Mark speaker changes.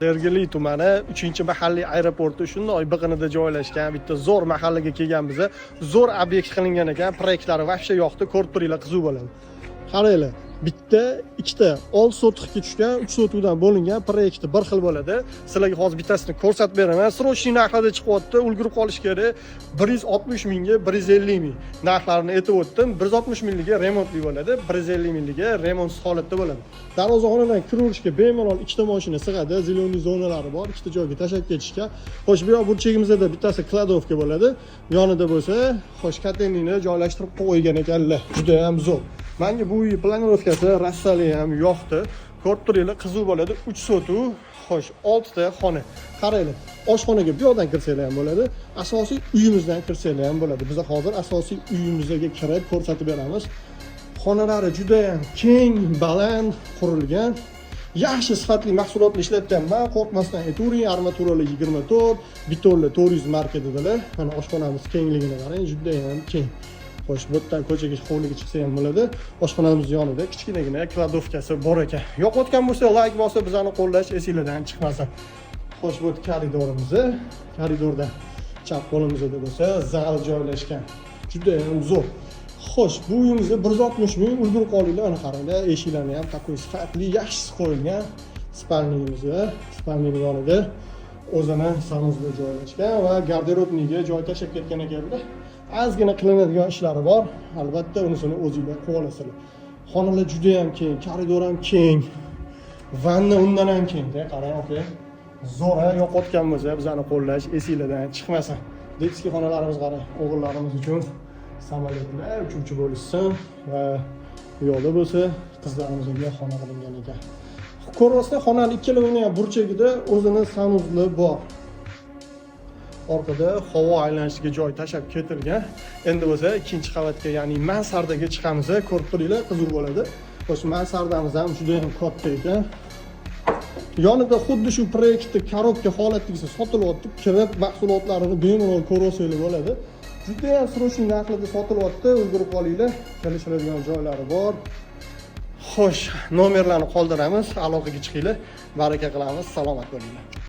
Speaker 1: Sergeli tumani 3-mahalliy aeroporti shunday biqinida joylashgan bitta zo'r mahallaga kelgan biza. Zo'r obyekt qilingan ekan, proyektlari vaqtcha yoqdi, ko'rib turinglar, qiziq bo'ladi. Qaranglar, bitta, ikkita 6 sotixga tushgan, 3 sotiqdan bo'lingan proyekti bir xil bo'ladi. Sizlarga hozir bittasini ko'rsatib beraman. Srochniy narxlarda chiqyapti, ulgurib qolish kerak. 160 mingga 150 ming narxlarini aytib o'tdim. 160 mingga remontli bo'ladi, 150 mingga remontsiz holatda bo'ladi. Darvozaxonadan kiraverishga bemalol ikkita mashina sig'adi, ziloniy zonalari bor, ikkita joyga tashab ketishga. Xo'sh, bu yoq burchagimizda bittasi kladovka bo'ladi. Yonida bo'lsa, xo'sh, konteynerni joylashtirib qo'ygan ekanlar. Juda ham zo'r. Menga bu uy planirovkasi rassali ham yoqdi. Ko'rib turinglar, qiziq bo'ladi. 3 sotu, xo'sh, 6 ta xona. Qaranglar, oshxonaga bu yoqdan kirsanglar ham bo'ladi, asosiy uyimizdan kirsanglar ham bo'ladi. Biz hozir asosiy uyimizga kirib ko'rsatib beramiz. Xonalari juda ham keng, baland qurilgan. Yaxshi sifatli mahsulotlar ishlatganman. Qo'rqmasdan aytavering, armaturali 24, betonli 400 marka dedilar. Mana oshxonamiz kengligini qarang, juda ham keng. Xo'sh, bu yerdan ko'chaga hovliga chiqsa ham bo'ladi. Oshxonamiz yonida kichkinagina kladovkasi bor ekan. Yoqayotgan bo'lsa, like bosib, bizani qo'llash esingizdan chiqmasin. Xo'sh, bu koridorimiz. Koridorda chap qo'limizda bo'lsa, zal joylashgan. Juda ham zo'r. Xo'sh, bu uyimizda 160 ming ulgurib qolinglar. Ana qaranglar, eshiklarni ham taqiy sifatli, yaxshi qo'yilgan. Spalniyning yonida o'zini sanuzda joylashgan va garderobniga joy tashab ketgan ekanlar. Ozgina qilinadigan ishlari bor. Albatta, unisini o'zingizlar qilib olasizlar. Xonalar juda ham keng, koridor ham keng. Vanna undan ham keng-da, qarang, aka. Zo'r, yo'qotgan bo'lsa, bizani qo'llash esingizdan chiqmasin. Detskiy xonalarimiz qarang, o'g'illarimiz uchun samolyotlar uchuvchi bo'lishsin va bu yo'lda bo'lsa, qizlarimizga xona qilingan ekan. Ko'rasizlar, xonaning ikkalovini ham burchagida o'zini sanuzli bor. Orqada havo aylanishiga joy tashab ketilgan. Endi bo'lsa ikkinchi qavatga, ya'ni mansardaga chiqamiz. Ko'rib turinglar, qiziq bo'ladi. Xo'sh, mansardamiz ham juda ham katta ekan. Yonida xuddi shu proyektni korobka holatida sotilyapti. Kirib mahsulotlarini bemalol ko'rsangiz bo'ladi. Juda ham srochniy narxlarda sotilyapti. Ulgurib qolinglar. Kelishadigan joylari bor. Xo'sh, nomerlarni qoldiramiz. Aloqaga chiqinglar. Baraka qilamiz. Salomat bo'linglar.